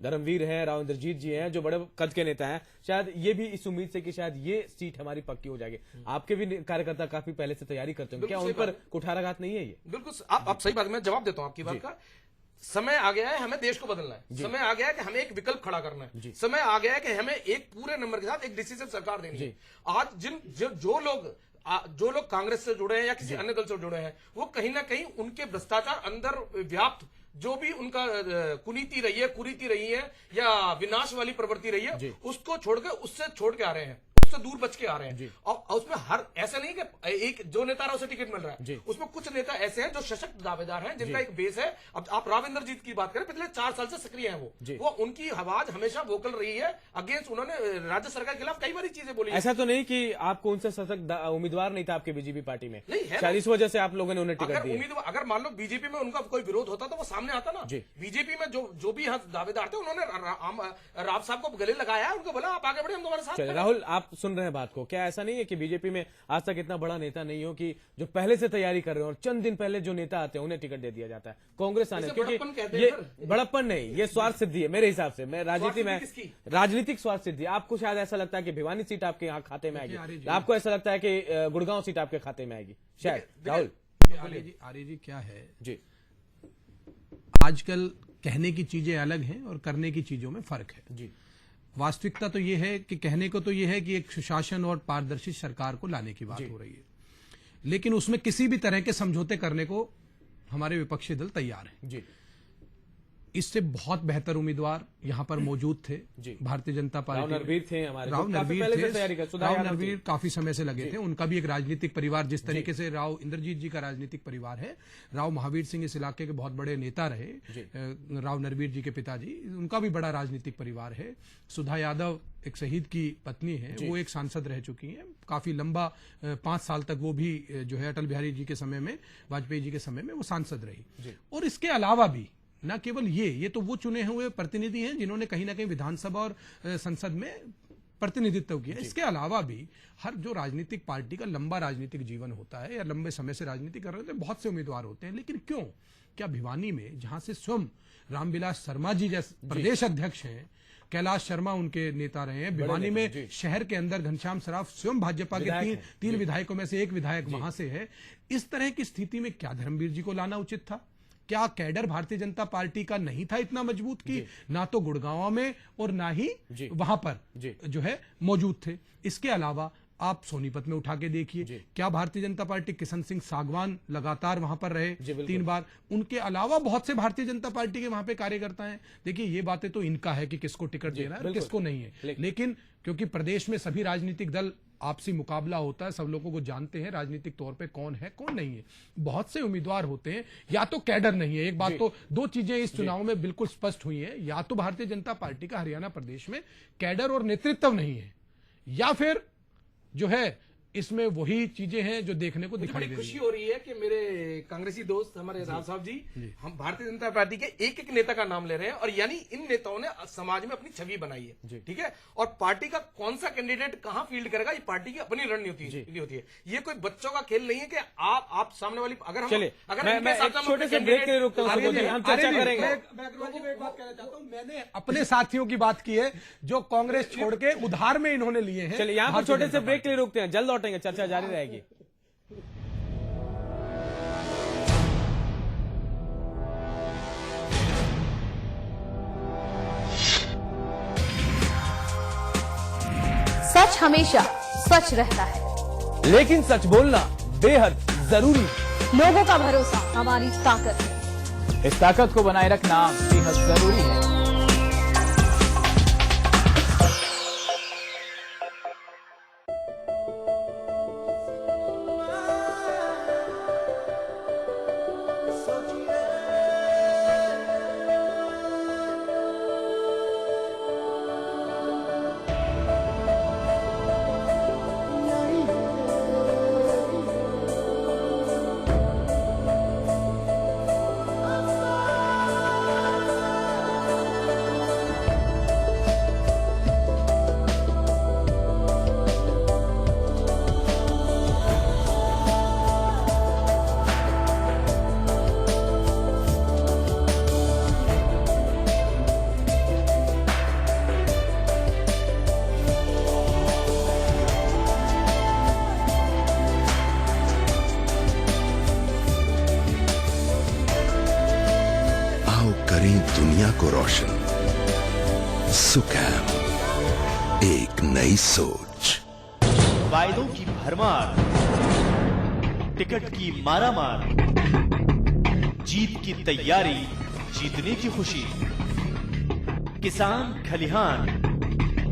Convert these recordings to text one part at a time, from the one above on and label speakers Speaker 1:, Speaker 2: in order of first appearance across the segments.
Speaker 1: धर्मवीर हैं, राव इंद्रजीत जी हैं, जो बड़े कद के नेता हैं, शायद ये भी इस उम्मीद से कि शायद ये सीट हमारी पक्की हो जाएगी। आपके भी कार्यकर्ता काफी पहले से तैयारी करते हैं, क्या उन पर कुठाराघात नहीं है ये?
Speaker 2: बिल्कुल, आप सही बात, मैं जवाब देता हूं आपकी बात का। समय आ गया है, हमें देश को बदलना है। समय आ गया है कि हमें एक विकल्प खड़ा करना है। समय आ गया है कि हमें एक पूरे नंबर के साथ एक डिसीजन सरकार देनी है। आज जो लोग कांग्रेस से जुड़े हैं या किसी अन्य दल से जुड़े हैं, वो कहीं ना कहीं उनके भ्रष्टाचार अंदर व्याप्त जो भी उनका कुनीति रही है, कुरीति रही है या विनाश वाली प्रवृत्ति रही है, उसको उससे छोड़ के आ रहे हैं, उससे दूर बच के आ रहे हैं। और उसमें हर ऐसा नहीं कि एक जो नेता रहा उसे टिकट मिल रहा है, उसमें कुछ नेता ऐसे हैं जो सशक्त दावेदार हैं, जिनका एक बेस है। अब आप राव इंद्रजीत की बात करें, पिछले 4 साल से सक्रिय हैं वो उनकी आवाज हमेशा वोकल रही है अगेंस्ट। उन्होंने राज्य सरकार के खिलाफ कई बार चीजें बोली।
Speaker 1: ऐसा तो नहीं कि आपको उनसे सशक्त उम्मीदवार नहीं था आपके बीजेपी पार्टी में? नहीं है, शायद इस वजह से आप लोगों ने उन्हें टिकट दिया।
Speaker 2: अगर मान लो बीजेपी में उनका कोई विरोध होता तो वो सामने आता ना। बीजेपी में जो भी दावेदार थे, उन्होंने राव साहब को गले लगाया, उनको बोला आप आगे बढ़े, हम तुम्हारे साथ।
Speaker 1: राहुल, आप सुन रहे हैं बात को, क्या ऐसा नहीं है कि बीजेपी में आज तक इतना बड़ा नेता नहीं हो कि जो पहले से तैयारी कर रहे हो और चंद दिन पहले जो नेता आते हैं उन्हें टिकट दे दिया जाता है कांग्रेस आने? क्योंकि ये बड़प्पन नहीं, ये स्वार्थ सिद्धि है मेरे हिसाब से। मैं राजनीति में राजनीतिक स्वार्थ सिद्धि। आपको शायद ऐसा लगता है कि भिवानी सीट आपके यहाँ खाते में आएगी, आपको ऐसा लगता है कि गुड़गांव सीट आपके खाते में आएगी शायद। राहुल
Speaker 3: आर्य जी, क्या है
Speaker 1: जी,
Speaker 3: आजकल कहने की चीजें अलग हैं और करने की चीजों में फर्क है जी। वास्तविकता तो ये है कि कहने को तो ये है कि एक सुशासन और पारदर्शी सरकार को लाने की बात हो रही है, लेकिन उसमें किसी भी तरह के समझौते करने को हमारे विपक्षी दल तैयार हैं जी। इससे बहुत बेहतर उम्मीदवार यहां पर मौजूद थे भारतीय जनता पार्टी।
Speaker 1: राव नरवीर थे हमारे,
Speaker 3: राव नरवीर काफी समय से लगे थे। उनका भी एक राजनीतिक परिवार, जिस तरीके से राव इंद्रजीत जी का राजनीतिक परिवार है, राव महावीर सिंह इस इलाके के बहुत बड़े नेता रहे। राव नरवीर जी के पिताजी, उनका भी बड़ा राजनीतिक परिवार है। सुधा यादव एक शहीद की पत्नी है, वो एक सांसद रह चुकी हैं काफी लंबा, 5 साल तक वो भी जो है अटल बिहारी जी के समय में, वाजपेयी जी के समय में वो सांसद रही। और इसके अलावा भी न केवल ये तो वो चुने हुए प्रतिनिधि हैं जिन्होंने कहीं ना कहीं विधानसभा और संसद में प्रतिनिधित्व किया। इसके अलावा भी हर जो राजनीतिक पार्टी का लंबा राजनीतिक जीवन होता है या लंबे समय से राजनीति कर रहे होते हैं, बहुत से उम्मीदवार होते हैं। लेकिन क्यों, क्या भिवानी में, जहां से स्वयं रामविलास शर्मा जी जैसे प्रदेश अध्यक्ष हैं, कैलाश शर्मा उनके नेता रहे हैं, भिवानी में शहर के अंदर घनश्याम सराफ स्वयं भाजपा के तीन विधायकों में से एक विधायक वहां से है, इस तरह की स्थिति में क्या धर्मवीर जी को लाना उचित था? क्या कैडर भारतीय जनता पार्टी का नहीं था इतना मजबूत कि ना तो गुड़गांव में और ना ही वहां पर जो है मौजूद थे? इसके अलावा आप सोनीपत में उठा के देखिए, क्या भारतीय जनता पार्टी, किशन सिंह सागवान लगातार वहां पर रहे 3 बार। उनके अलावा बहुत से भारतीय जनता पार्टी के वहां पे कार्यकर्ता हैं। देखिए, ये बातें तो इनका है कि किसको टिकट देना है, किसको नहीं है, लेकिन क्योंकि प्रदेश में सभी राजनीतिक दल आपसी मुकाबला होता है, सब लोगों को जानते हैं राजनीतिक तौर पे कौन है कौन नहीं है। बहुत से उम्मीदवार होते हैं, या तो कैडर नहीं है। एक बात तो, 2 चीजें इस चुनाव में बिल्कुल स्पष्ट हुई है, या तो भारतीय जनता पार्टी का हरियाणा प्रदेश में कैडर और नेतृत्व नहीं है, या फिर जो है इसमें वही चीजें हैं जो देखने को दिखाई दे रही है।
Speaker 2: खुशी हो रही है कि मेरे कांग्रेसी दोस्त हमारे राव साहब जी हम भारतीय जनता पार्टी के एक नेता का नाम ले रहे हैं, और यानी इन नेताओं ने समाज में अपनी छवि बनाई है, ठीक है। और पार्टी का कौन सा कैंडिडेट कहां फील्ड करेगा, ये पार्टी की अपनी रणनीति होती है। ये कोई बच्चों का खेल नहीं है कि आप सामने वाली, अगर
Speaker 1: मैं छोटे से ब्रेक के लिए रुकता हूं, हम चर्चा करेंगे।
Speaker 3: मैं एक बात कहना चाहता हूं, मैंने अपने साथियों की बात की है जो कांग्रेस छोड़ के उधार में इन्होंने लिए हैं।
Speaker 1: चलिए, यहाँ पर छोटे से ब्रेक के लिए रुकते हैं, जल्द लौटेंगे, चर्चा जारी रहेगी।
Speaker 4: सच हमेशा सच रहता है,
Speaker 1: लेकिन सच बोलना बेहद जरूरी।
Speaker 4: लोगों का भरोसा हमारी ताकत है,
Speaker 5: इस ताकत को बनाए रखना बेहद जरूरी है।
Speaker 6: दुनिया को रोशन। सुकैम, एक नई सोच।
Speaker 7: वायदों की भरमार, टिकट की मारामार, जीत की तैयारी, जीतने की खुशी। किसान खलिहान,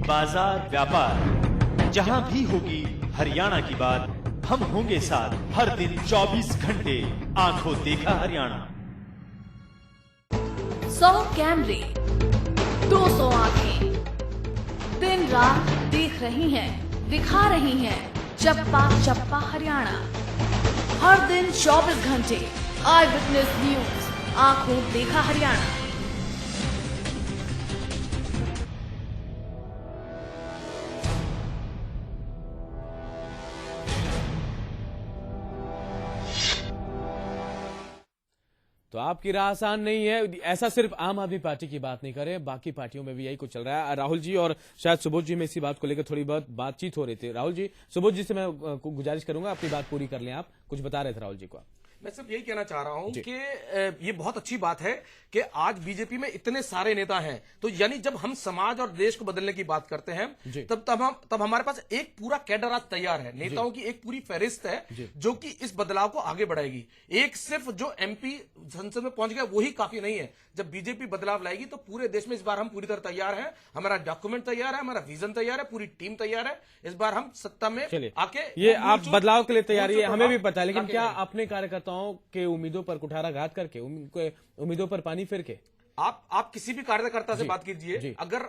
Speaker 7: बाजार व्यापार, जहां भी होगी हरियाणा की बात, हम होंगे साथ हर दिन 24 घंटे। आंखों देखा हरियाणा।
Speaker 4: 100 कैमरे, 200 आंखें, दिन रात देख रही हैं, दिखा रही हैं चप्पा चप्पा हरियाणा। हर दिन 24 घंटे आई विटनेस न्यूज, आंखों देखा हरियाणा।
Speaker 1: तो आपकी राह आसान नहीं है। ऐसा सिर्फ आम आदमी पार्टी की बात नहीं करें, बाकी पार्टियों में भी यही कुछ चल रहा है। राहुल जी और शायद सुबोध जी में इसी बात को लेकर थोड़ी बहुत बातचीत हो रही थी। राहुल जी, सुबोध जी से मैं गुजारिश करूंगा अपनी बात पूरी कर लें। आप कुछ बता रहे थे राहुल जी को।
Speaker 2: मैं सिर्फ यही कहना चाह रहा हूं कि ये बहुत अच्छी बात है कि आज बीजेपी में इतने सारे नेता हैं। तो यानी जब हम समाज और देश को बदलने की बात करते हैं तब हमारे पास एक पूरा कैडर आज तैयार है। नेताओं की एक पूरी फहरिस्त है जो कि इस बदलाव को आगे बढ़ाएगी। एक सिर्फ जो एमपी संसद में पहुंच गया वही काफी नहीं है। जब बीजेपी बदलाव लाएगी तो पूरे देश में इस बार हम पूरी तरह तैयार हैं। हमारा डॉक्यूमेंट तैयार है, हमारा विजन तैयार है, पूरी टीम तैयार है। इस बार हम सत्ता में आके
Speaker 1: ये आप बदलाव के लिए तैयारी है, हमें भी पता है। लेकिन क्या अपने कार्यकर्ताओं के उम्मीदों पर कुठाराघात करके, उनके उम्मीदों पर पानी फिर के
Speaker 2: आप किसी भी कार्यकर्ता से बात कीजिए, अगर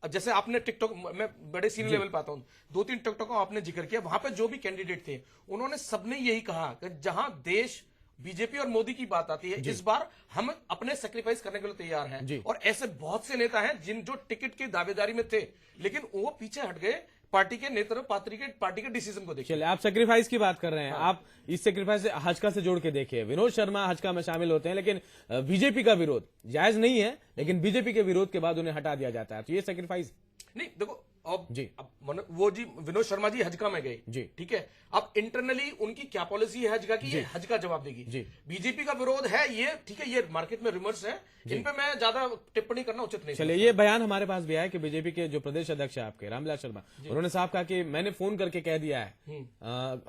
Speaker 2: जैसे आपने टिकटॉक, मैं बड़े सीनियर लेवल पे आता हूं, 2-3 टिकटॉक का आपने जिक्र किया, वहां पे जो भी कैंडिडेट थे उन्होंने सबने यही कहा कि जहां देश, बीजेपी और मोदी की बात आती है, इस बार हम अपने सेक्रीफाइस करने के लिए तैयार हैं। और ऐसे बहुत से नेता हैं जिन जो टिकट की दावेदारी में थे लेकिन वो पीछे हट गए पार्टी के नेतृत्व, पार्टी के डिसीजन को देखिए।
Speaker 1: चलिए, आप सेक्रीफाइस की बात कर रहे हैं। आप इस सेक्रीफाइस से हजका से जोड़ के देखिए। विनोद शर्मा हजका में शामिल होते हैं, लेकिन बीजेपी का विरोध जायज नहीं है, लेकिन बीजेपी के विरोध के बाद उन्हें हटा दिया जाता है। तो ये सेक्रीफाइस
Speaker 2: नहीं, देखो अब वो जी विनोद शर्मा जी हजका में गए जी, ठीक है। अब इंटरनली उनकी क्या पॉलिसी है हजका की, ये हजका जवाब देगी। बीजेपी का विरोध है ये, ठीक है, ये मार्केट में रिमर्स है, इन पे मैं ज्यादा टिप्पणी करना उचित नहीं।
Speaker 1: चलिए, ये बयान हमारे पास भी आया कि बीजेपी के जो प्रदेश अध्यक्ष है आपके, रामविलास शर्मा, उन्होंने साफ कहा कि मैंने फोन करके कह दिया है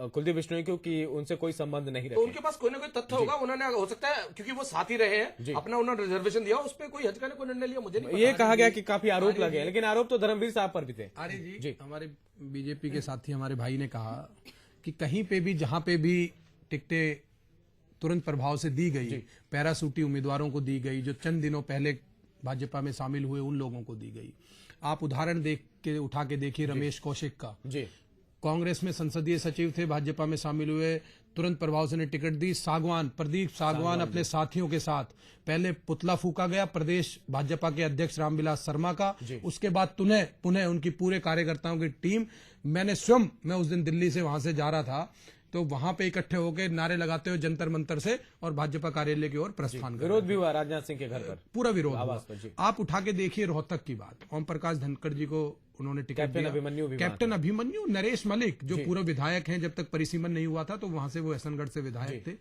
Speaker 1: कुलदीप बिश्नोई को कि उनसे कोई संबंध नहीं रखे।
Speaker 2: तो उनके पास कोई ना कोई तथ्य होगा, उन्होंने, हो सकता है क्योंकि वो साथ ही रहे हैं, अपना उन्होंने रिजर्वेशन दिया, उस पर कोई हजका ने कोई निर्णय लिया, मुझे नहीं।
Speaker 1: ये कहा गया कि काफी आरोप लगे, लेकिन आरोप तो धर्मवीर साहब पर भी थे।
Speaker 3: अरे जी, हमारे बीजेपी के साथी हमारे भाई ने कहा कि कहीं पे भी, जहां पे भी टिकटें तुरंत प्रभाव से दी गई, पैरासूटी उम्मीदवारों को दी गई, जो चंद दिनों पहले भाजपा में शामिल हुए उन लोगों को दी गई। आप उदाहरण उठा के देखिए रमेश कौशिक का। कांग्रेस में संसदीय सचिव थे, भाजपा में शामिल हुए, तुरंत प्रभाव से ने टिकट दी। प्रदीप सागवान अपने साथियों के साथ पहले पुतला फूका गया प्रदेश भाजपा के अध्यक्ष रामविलास शर्मा का, उसके बाद पुनः उनकी पूरे कार्यकर्ताओं की टीम, मैं उस दिन दिल्ली से वहां से जा रहा था, तो वहां पे इकट्ठे होकर नारे लगाते हुए जंतर मंतर से और भाजपा कार्यालय की ओर प्रस्थान कर।
Speaker 1: विरोध भी हुआ राजनाथ सिंह के घर पर, पूरा
Speaker 3: विरोध हुआ। आप उठा के देखिए रोहतक की बात, ओम प्रकाश धनखड़ जी को उन्होंने टिकट दिया, कैप्टन अभिमन्यु, नरेश मलिक जो पूर्व विधायक हैं, जब तक परिसीमन नहीं हुआ था तो वहां से वो हसनगढ़ से विधायक थे।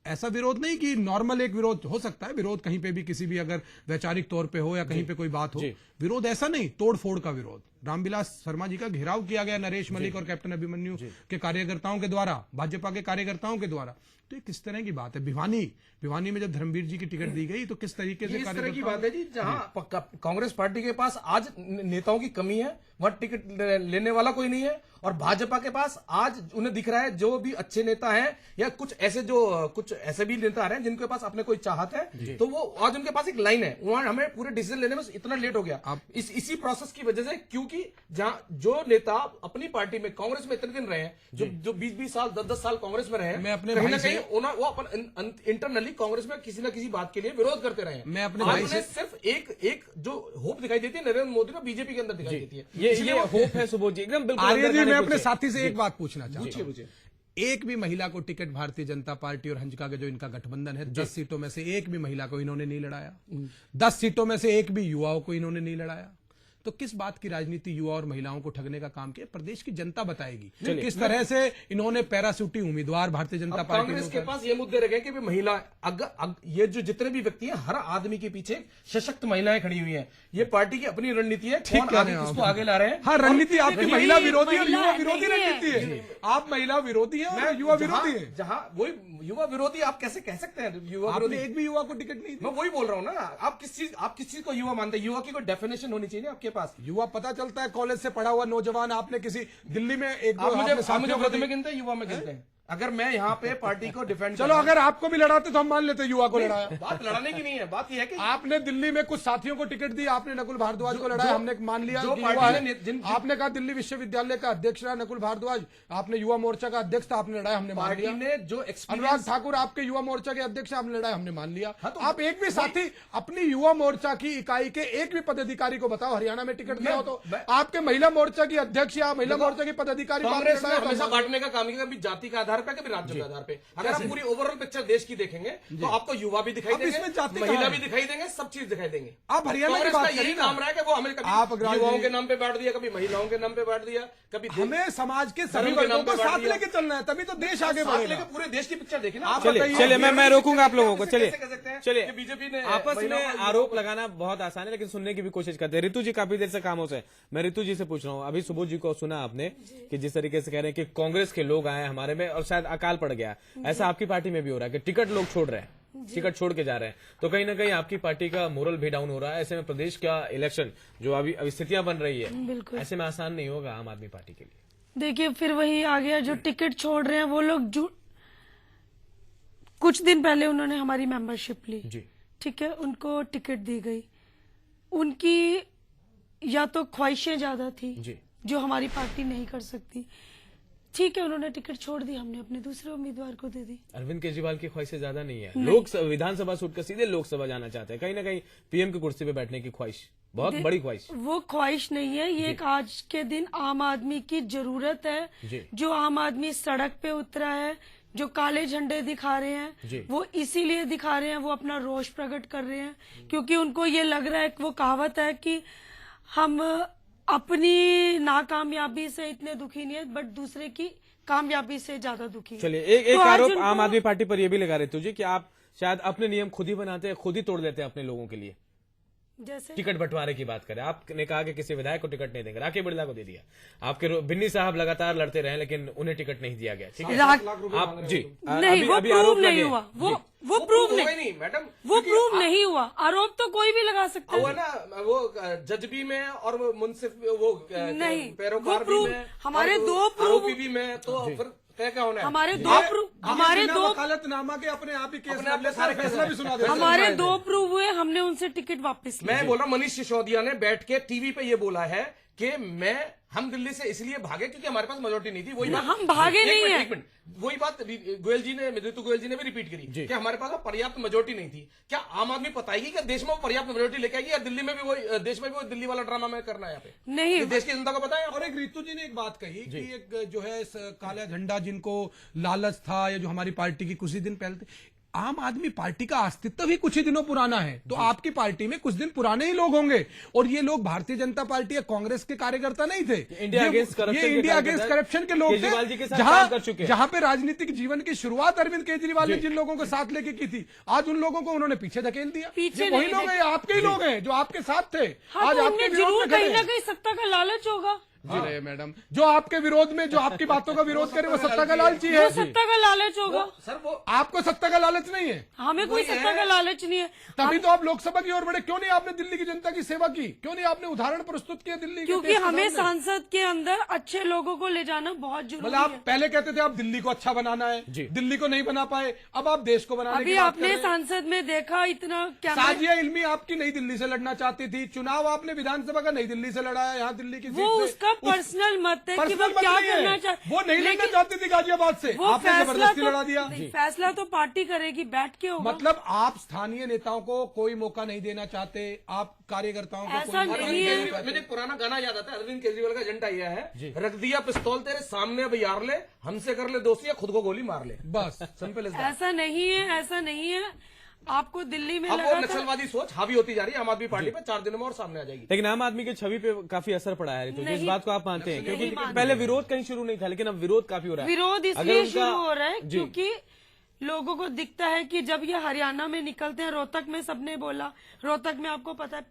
Speaker 3: ऐसा विरोध नहीं कि नॉर्मल एक विरोध हो सकता है, विरोध कहीं पे भी किसी भी अगर वैचारिक तौर पे हो या कहीं पे कोई बात हो, विरोध ऐसा नहीं, तोड़फोड़ का विरोध। रामविलास शर्मा जी का घेराव किया गया नरेश मलिक और कैप्टन अभिमन्यु के कार्यकर्ताओं के द्वारा, भाजपा के कार्यकर्ताओं के द्वारा। तो ये किस तरह की बात है? भिवानी में जब धर्मवीर जी की टिकट दी गई तो किस तरीके से
Speaker 2: इस तरह की बात है जी, जहां कांग्रेस पार्टी के पास आज नेताओं की कमी है, वहां टिकट लेने वाला कोई नहीं है, और भाजपा के पास आज उन्हें दिख रहा है जो भी अच्छे नेता हैं या कुछ ऐसे भी नेता हैं जिनके पास अपने कोई चाहत है, तो वो आज उनके पास एक लाइन है, वहां हमें पूरे डिसीजन लेने में इतना लेट हो गया इसी प्रोसेस की वजह से, क्योंकि जहां जो नेता अपनी पार्टी में कांग्रेस में इतने दिन रहे हैं, जो 20-20 साल 10-10 साल कांग्रेस में रहे हैं, कहीं ना कहीं वो अपन इंटरनली कांग्रेस में किसी न किसी बात के लिए विरोध करते रहे हैं।
Speaker 3: मैं अपने भाई से
Speaker 2: सिर्फ एक जो होप दिखाई देती है नरेंद्र मोदी को बीजेपी के अंदर दिखाई देती है,
Speaker 1: ये होप है सुबोध जी, एकदम बिल्कुल।
Speaker 3: आर्य जी, मैं अपने साथी से एक बात पूछना चाहता हूं। एक भी महिला को टिकट भारतीय जनता पार्टी और हंजका का जो इनका गठबंधन है, 10 सीटों में से एक भी महिला को इन्होंने नहीं लड़ाया, 10 सीटों में से एक भी युवाओं को इन्होंने नहीं लड़ाया। तो किस बात की राजनीति युवा और महिलाओं को ठगने का काम किया प्रदेश की जनता बताएगी। किस तरह से इन्होंने पैराशूटी उम्मीदवार भारतीय जनता पार्टी
Speaker 2: कांग्रेस के पास ये मुद्दे रह गए कि महिला ये जो जितने भी व्यक्ति हैं, हर आदमी के पीछे सशक्त महिलाएं खड़ी हुई हैं। ये पार्टी की अपनी रणनीति है, कौन आगे किसको आगे ला रहे हैं।
Speaker 3: हाँ, रणनीति आपकी महिला विरोधी और युवा विरोधी रणनीति है। आप महिला विरोधी हैं और युवा विरोधी है।
Speaker 2: जहां वही युवा विरोधी आप कैसे कह सकते हैं? युवा विरोधी
Speaker 3: एक भी युवा को टिकट नहीं दी।
Speaker 2: मैं वही बोल रहा हूँ ना, आप किस चीज को युवा मानते हैं? युवा की कोई डेफिनेशन होनी चाहिए ना आपके पास।
Speaker 3: युवा पता चलता है कॉलेज से पढ़ा हुआ नौजवान। आपने किसी दिल्ली में एक दो
Speaker 2: मुझे व्रत में गिनते हैं, युवा में गिनते हैं। अगर मैं यहाँ पे पार्टी को डिफेंड
Speaker 3: चलो अगर आपको भी लड़ाते तो हम मान लेते युवा को लड़ाया।
Speaker 2: बात लड़ाने की नहीं है, बात यह है कि
Speaker 3: आपने दिल्ली में कुछ साथियों को टिकट दी, आपने नकुल भारद्वाज को लड़ाया, हमने मान लिया
Speaker 2: जो
Speaker 3: कि
Speaker 2: पार्टी
Speaker 3: युवा है।
Speaker 2: ने
Speaker 3: आपने कहा दिल्ली विश्वविद्यालय का अध्यक्ष रहा नकुल भारद्वाज, आपने युवा मोर्चा का अध्यक्ष था, आपने लड़ाया, हमने मान लिया।
Speaker 2: ने जो
Speaker 3: अनुराग ठाकुर आपके युवा मोर्चा के अध्यक्ष, आपने लड़ाया, हमने मान लिया। आप एक भी साथी अपनी युवा मोर्चा की इकाई के एक भी पदाधिकारी को बताओ हरियाणा में टिकट दिया हो तो। आपके महिला मोर्चा की अध्यक्ष या महिला मोर्चा की पदाधिकारी
Speaker 2: कांग्रेस ने हमेशा बांटने का काम किया, कभी जाति का आधार पर, कभी राज्य के आधार पे। अगर आप पूरी ओवरऑल पिक्चर देश की देखेंगे तो आपको युवा भी दिखाई देंगे, महिला भी दिखाई देंगे, सब चीज दिखाई देंगे।
Speaker 3: आप हरियाणा की बात
Speaker 2: यही काम रहा है कि वो हमें कभी युवाओं के नाम पे बांट दिया, कभी महिलाओं के नाम पे बांट दिया, कभी
Speaker 3: हमें समाज के सभी वर्गों को साथ लेके चलना है, तभी तो देश आगे बढ़ेगा।
Speaker 2: पूरे देश की पिक्चर देखिए ना।
Speaker 1: चलिए मैं रोकूंगा आप लोगों को। चलिए
Speaker 2: बीजेपी ने
Speaker 1: आपस में आरोप लगाना बहुत आसान है, लेकिन सुनने की भी कोशिश करते हैं। ऋतु जी काफी देर से खामोश है, मैं ऋतु जी से पूछ रहा हूँ। अभी सुबोध जी को सुना आपने कि जिस तरीके से कह रहे हैं कि कांग्रेस के लोग आए हमारे में और शायद अकाल पड़ गया, ऐसा आपकी पार्टी में भी हो रहा है कि टिकट लोग छोड़ रहे हैं, टिकट छोड़ के जा रहे हैं, तो कहीं ना कहीं आपकी पार्टी का मोरल भी डाउन हो रहा है। ऐसे में प्रदेश का इलेक्शन जो अभी स्थितियां बन रही है, ऐसे में आसान नहीं होगा आम आदमी पार्टी के लिए।
Speaker 8: देखिए फिर वही आ गया, जो टिकट छोड़ रहे हैं वो लोग कुछ दिन पहले उन्होंने हमारी मेंबरशिप ली
Speaker 1: जी,
Speaker 8: ठीक है, उनको टिकट दी गई। उनकी या तो ख्वाहिशें ज्यादा थी
Speaker 1: जी,
Speaker 8: जो हमारी पार्टी नहीं कर सकती, ठीक है, उन्होंने टिकट छोड़ दी, हमने अपने दूसरे उम्मीदवार को दे दी।
Speaker 1: अरविंद केजरीवाल की ख्वाहिशें ज्यादा नहीं है, लोग विधानसभा से उठकर सीधे लोकसभा जाना चाहते हैं, कहीं ना कहीं पीएम की कुर्सी पे बैठने की ख्वाहिश, बहुत बड़ी ख्वाहिश।
Speaker 8: वो ख्वाहिश नहीं है, ये एक आज के दिन आम आदमी की जरूरत है। जो आम आदमी सड़क पे उतरा है, जो काले झंडे दिखा रहे हैं, वो इसीलिए दिखा रहे हैं, वो अपना रोष प्रकट कर रहे हैं, क्योंकि उनको ये लग रहा है, वो कहावत है कि हम अपनी नाकामयाबी से इतने दुखी नहीं है, बट दूसरे की कामयाबी से ज्यादा दुखी है।
Speaker 1: चलिए एक आरोप आम आदमी पार्टी पर यह भी लगा रहे तुझे कि आप शायद अपने नियम खुद ही बनाते हैं, खुद ही तोड़ देते हैं अपने लोगों के लिए।
Speaker 8: जैसे
Speaker 1: टिकट बंटवारे की बात करें, आपने कहा कि किसी विधायक को टिकट नहीं देंगे, राकेश बिरला को दे दिया। आपके बिन्नी साहब लगातार लड़ते रहे, लेकिन उन्हें टिकट नहीं दिया गया, ठीक है। आप जी
Speaker 8: नहीं, वो प्रूव नहीं हुआ, वो प्रूव नहीं
Speaker 2: मैडम,
Speaker 8: वो प्रूव नहीं हुआ। आरोप तो कोई भी लगा सकता है
Speaker 2: ना, वो जज भी में और मुंसिफ वो
Speaker 8: नहीं,
Speaker 2: पैरोकार भी में,
Speaker 8: हमारे दो
Speaker 2: आरोपी भी में, तो फिर क्या होना है?
Speaker 8: हमारे दो
Speaker 3: वकालतनामा के अपने आप ही केस सारे फैसला भी सुना देते।
Speaker 8: हमारे 2 प्रूव हुए, हमने उनसे टिकट वापस
Speaker 2: मैं बोल रहा हूँ, मनीष सिसोदिया ने बैठ के टीवी पे ये बोला है कि हम दिल्ली से इसलिए भागे क्योंकि हमारे पास मेजोरिटी नहीं थी। वही बात
Speaker 8: हम भागे नहीं है,
Speaker 2: एक मिनट, वही बात गोयल जी ने, ऋतु गोयल जी ने भी रिपीट करी कि हमारे पास पर्याप्त मेजोरिटी नहीं थी। क्या आम आदमी बताएगी कि देश में वो पर्याप्त मेजोरिटी लेके आएगी, या दिल्ली में भी वो देश में भी वो दिल्ली वाला ड्रामा में करना है यहाँ पे?
Speaker 8: नहीं,
Speaker 2: देश की जनता को पता है।
Speaker 3: और एक ऋतु जी ने एक बात कही कि एक जो है काला झंडा जिनको लालच था, या जो हमारी पार्टी की कुछ ही दिन पहले, आम आदमी पार्टी का अस्तित्व भी कुछ ही दिनों पुराना है, तो आपकी पार्टी में कुछ दिन पुराने ही लोग होंगे, और ये लोग भारतीय जनता पार्टी या कांग्रेस के कार्यकर्ता नहीं थे,
Speaker 1: इंडिया अगेंस्ट
Speaker 3: करप्शन के लोग थे। जहां पे राजनीतिक जीवन की शुरुआत अरविंद केजरीवाल ने जिन लोगों को साथ लेके की थी, आज उन लोगों को उन्होंने पीछे धकेल दिया। ये वही लोग हैं, आपके ही लोग हैं जो आपके साथ थे, आज आपके विरोध में
Speaker 8: कहीं ना कहीं सत्ता का लालच होगा।
Speaker 3: जी रहे मैडम, जो आपके विरोध में, जो आपकी बातों का विरोध करे, वो सत्ता का लालची है।
Speaker 8: सत्ता का लालच होगा
Speaker 2: सर, वो
Speaker 3: आपको सत्ता का लालच नहीं है,
Speaker 8: हमें कोई सत्ता का लालच नहीं है।
Speaker 3: तभी तो आप लोकसभा की ओर बढ़े। क्यों नहीं आपने दिल्ली की जनता की सेवा की? क्यों नहीं आपने उदाहरण प्रस्तुत किया दिल्ली?
Speaker 8: क्योंकि हमें सांसद के अंदर अच्छे लोगों को ले जाना बहुत जरूरी है।
Speaker 3: आप पहले कहते थे आप दिल्ली को अच्छा बनाना है, दिल्ली को नहीं बना पाए, अब आप देश को बनाने
Speaker 8: अभी आपने सांसद में देखा इतना क्या।
Speaker 3: साजिया इल्मी आपकी नई दिल्ली से लड़ना चाहती थी, चुनाव आपने विधानसभा का नई दिल्ली से लड़ा है, यहाँ दिल्ली की
Speaker 8: वो उसका पर्सनल मत है कि वो क्या करना चाहती,
Speaker 3: वो नहीं लड़ना चाहती थी गाजियाबाद से, आपने जबरदस्ती लड़ा दिया।
Speaker 8: फैसला तो पार्टी करेगी, बैठ के होगा।
Speaker 3: मतलब आप स्थानीय नेताओं को कोई मौका नहीं देना चाहते, आप कार्यकर्ताओं को
Speaker 8: ऐसा नहीं है।
Speaker 2: मुझे पुराना गाना याद आता है, अरविंद केजरीवाल का एजेंडा यह है, रख दिया पिस्तौल तेरे सामने अब यार ले, हमसे कर ले दोस्ती या खुद को गोली मार ले,
Speaker 3: बस
Speaker 2: सिंपल।
Speaker 8: ऐसा नहीं है, ऐसा नहीं है। आपको दिल्ली में
Speaker 2: अब वो
Speaker 8: लगा था
Speaker 2: नक्सलवादी सोच हावी होती जा रही है आम आदमी पार्टी पे, 4 दिनों में और सामने आ जाएगी।
Speaker 1: लेकिन आम आदमी की छवि पे काफी असर पड़ा है, तो इस
Speaker 8: नहीं,
Speaker 1: बात को आप मानते हैं? क्योंकि
Speaker 8: मानते।
Speaker 1: पहले विरोध कहीं शुरू नहीं था, लेकिन अब विरोध काफी हो रहा है।
Speaker 8: विरोध
Speaker 1: अगर
Speaker 8: इसलिए
Speaker 1: उनका-
Speaker 8: शुरू हो रहा है
Speaker 1: जी।
Speaker 8: क्योंकि लोगों को दिखता है कि जब ये हरियाणा में निकलते हैं, रोहतक में सबने बोला, रोहतक में आपको पता है